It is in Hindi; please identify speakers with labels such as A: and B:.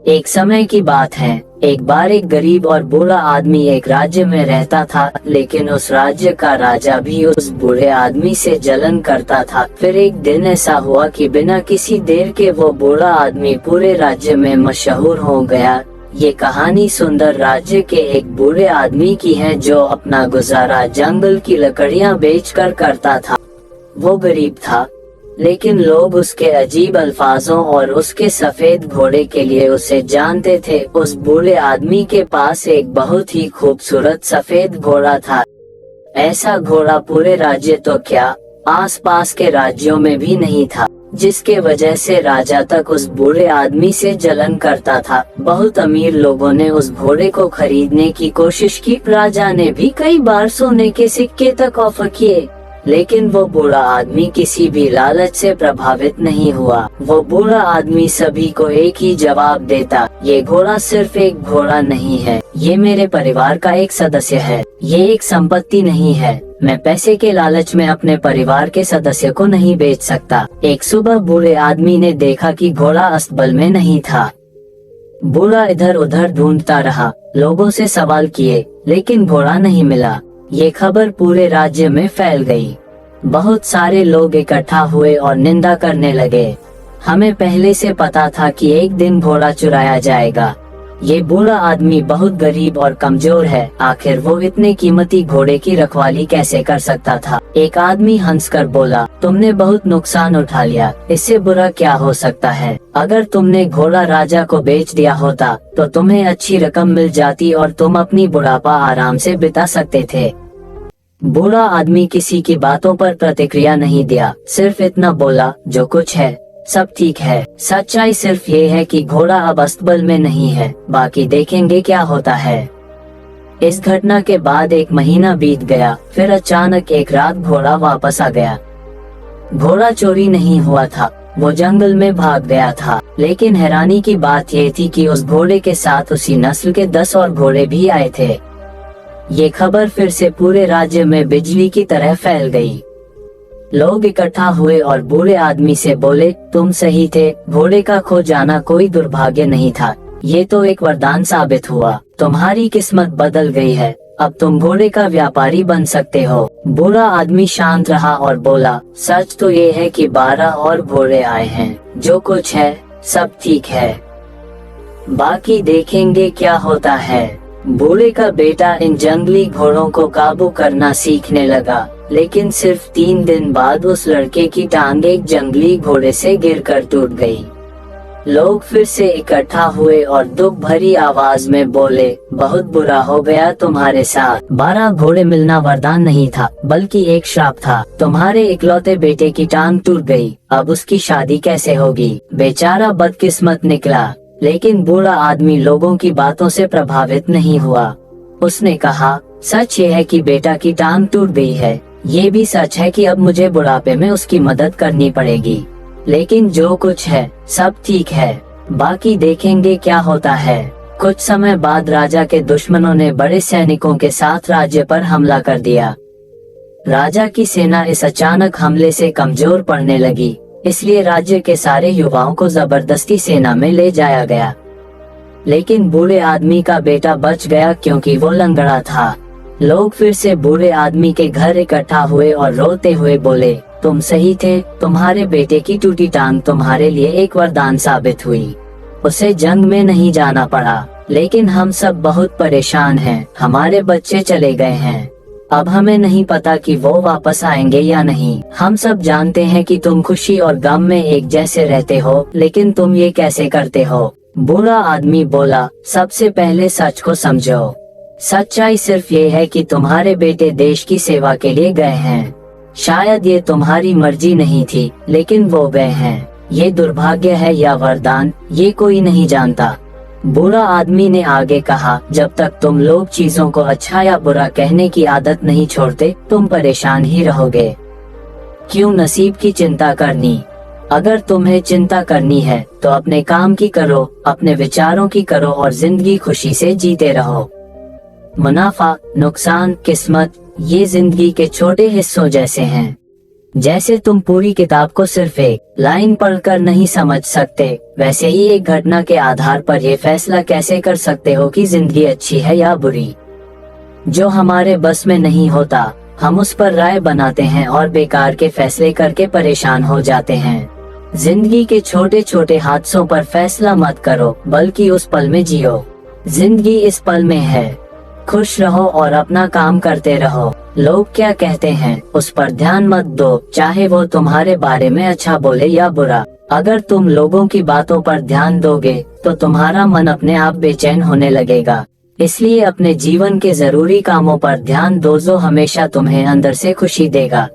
A: एक समय की बात है, एक बार एक गरीब और बूढ़ा आदमी एक राज्य में रहता था, लेकिन उस राज्य का राजा भी उस बूढ़े आदमी से जलन करता था। फिर एक दिन ऐसा हुआ कि बिना किसी देर के वो बूढ़ा आदमी पूरे राज्य में मशहूर हो गया। ये कहानी सुंदर राज्य के एक बूढ़े आदमी की है जो अपना गुजारा जंगल की लकड़ियां बेचकर करता था। वो गरीब था, लेकिन लोग उसके अजीब अल्फाजों और उसके सफेद घोड़े के लिए उसे जानते थे। उस बूढ़े आदमी के पास एक बहुत ही खूबसूरत सफेद घोड़ा था। ऐसा घोड़ा पूरे राज्य तो क्या, आसपास के राज्यों में भी नहीं था, जिसके वजह से राजा तक उस बूढ़े आदमी से जलन करता था। बहुत अमीर लोगों ने उस घोड़े को खरीदने की कोशिश की। राजा ने भी कई बार सोने के सिक्के तक ऑफर किए, लेकिन वो बूढ़ा आदमी किसी भी लालच से प्रभावित नहीं हुआ। वो बूढ़ा आदमी सभी को एक ही जवाब देता, ये घोड़ा सिर्फ एक घोड़ा नहीं है, ये मेरे परिवार का एक सदस्य है, ये एक संपत्ति नहीं है। मैं पैसे के लालच में अपने परिवार के सदस्य को नहीं बेच सकता। एक सुबह बूढ़े आदमी ने देखा कि घोड़ा अस्तबल में नहीं था। बूढ़ा इधर उधर ढूंढता रहा, लोगों से सवाल किए, लेकिन घोड़ा नहीं मिला। ये खबर पूरे राज्य में फैल गई। बहुत सारे लोग इकट्ठा हुए और निंदा करने लगे। हमें पहले से पता था कि एक दिन घोड़ा चुराया जाएगा। ये बूढ़ा आदमी बहुत गरीब और कमजोर है, आखिर वो इतने कीमती घोड़े की रखवाली कैसे कर सकता था। एक आदमी हंसकर बोला, तुमने बहुत नुकसान उठा लिया, इससे बुरा क्या हो सकता है। अगर तुमने घोड़ा राजा को बेच दिया होता तो तुम्हें अच्छी रकम मिल जाती और तुम अपनी बुढ़ापा आराम से बिता सकते थे। बूढ़ा आदमी किसी की बातों पर प्रतिक्रिया नहीं दिया, सिर्फ इतना बोला, जो कुछ है सब ठीक है। सच्चाई सिर्फ ये है कि घोड़ा अब अस्तबल में नहीं है, बाकी देखेंगे क्या होता है। इस घटना के बाद एक महीना बीत गया। फिर अचानक एक रात घोड़ा वापस आ गया। घोड़ा चोरी नहीं हुआ था, वो जंगल में भाग गया था। लेकिन हैरानी की बात ये थी कि उस घोड़े के साथ उसी नस्ल के 10 और घोड़े भी आए थे। ये खबर फिर से पूरे राज्य में बिजली की तरह फैल गई। लोग इकट्ठा हुए और बूढ़े आदमी से बोले, तुम सही थे, घोड़े का खो जाना कोई दुर्भाग्य नहीं था, ये तो एक वरदान साबित हुआ। तुम्हारी किस्मत बदल गई है, अब तुम घोड़े का व्यापारी बन सकते हो। बूढ़ा आदमी शांत रहा और बोला, सच तो ये है कि 12 और घोड़े आए हैं, जो कुछ है सब ठीक है, बाकी देखेंगे क्या होता है। बूढ़े का बेटा इन जंगली घोड़ों को काबू करना सीखने लगा, लेकिन सिर्फ 3 दिन बाद उस लड़के की टांग एक जंगली घोड़े से गिरकर टूट गई। लोग फिर से इकट्ठा हुए और दुख भरी आवाज में बोले, बहुत बुरा हो गया तुम्हारे साथ। 12 घोड़े मिलना वरदान नहीं था, बल्कि एक श्राप था। तुम्हारे इकलौते बेटे की टांग टूट गई, अब उसकी शादी कैसे होगी। बेचारा बदकिस्मत निकला। लेकिन बूढ़ा आदमी लोगों की बातों से प्रभावित नहीं हुआ। उसने कहा, सच ये है कि बेटा की टांग टूट गई है, ये भी सच है कि अब मुझे बुढ़ापे में उसकी मदद करनी पड़ेगी, लेकिन जो कुछ है सब ठीक है, बाकी देखेंगे क्या होता है। कुछ समय बाद राजा के दुश्मनों ने बड़े सैनिकों के साथ राज्य पर हमला कर दिया। राजा की सेना इस अचानक हमले से कमजोर पड़ने लगी, इसलिए राज्य के सारे युवाओं को जबरदस्ती सेना में ले जाया गया। लेकिन बूढ़े आदमी का बेटा बच गया क्योंकि वो लंगड़ा था। लोग फिर से बूढ़े आदमी के घर इकट्ठा हुए और रोते हुए बोले, तुम सही थे, तुम्हारे बेटे की टूटी टांग तुम्हारे लिए एक वरदान साबित हुई। उसे जंग में नहीं जाना पड़ा, लेकिन हम सब बहुत परेशान हैं, हमारे बच्चे चले गए हैं, अब हमें नहीं पता कि वो वापस आएंगे या नहीं। हम सब जानते हैं कि तुम खुशी और गम में एक जैसे रहते हो, लेकिन तुम ये कैसे करते हो। बूढ़ा आदमी बोला, सबसे पहले सच को समझो। सच्चाई सिर्फ ये है कि तुम्हारे बेटे देश की सेवा के लिए गए हैं। शायद ये तुम्हारी मर्जी नहीं थी, लेकिन वो गए हैं। ये दुर्भाग्य है या वरदान, ये कोई नहीं जानता। बूढ़ा आदमी ने आगे कहा, जब तक तुम लोग चीजों को अच्छा या बुरा कहने की आदत नहीं छोड़ते, तुम परेशान ही रहोगे। क्यों नसीब की चिंता करनी। अगर तुम्हें चिंता करनी है तो अपने काम की करो, अपने विचारों की करो और जिंदगी खुशी से जीते रहो। मुनाफा, नुकसान, किस्मत, ये जिंदगी के छोटे हिस्सों जैसे हैं। जैसे तुम पूरी किताब को सिर्फ एक लाइन पढ़कर नहीं समझ सकते, वैसे ही एक घटना के आधार पर ये फैसला कैसे कर सकते हो कि जिंदगी अच्छी है या बुरी। जो हमारे बस में नहीं होता, हम उस पर राय बनाते हैं और बेकार के फैसले करके परेशान हो जाते हैं। जिंदगी के छोटे छोटे हादसों पर फैसला मत करो, बल्कि उस पल में जियो। जिंदगी इस पल में है। खुश रहो और अपना काम करते रहो। लोग क्या कहते हैं उस पर ध्यान मत दो, चाहे वो तुम्हारे बारे में अच्छा बोले या बुरा। अगर तुम लोगों की बातों पर ध्यान दोगे तो तुम्हारा मन अपने आप बेचैन होने लगेगा। इसलिए अपने जीवन के जरूरी कामों पर ध्यान दो जो हमेशा तुम्हें अंदर से खुशी देगा।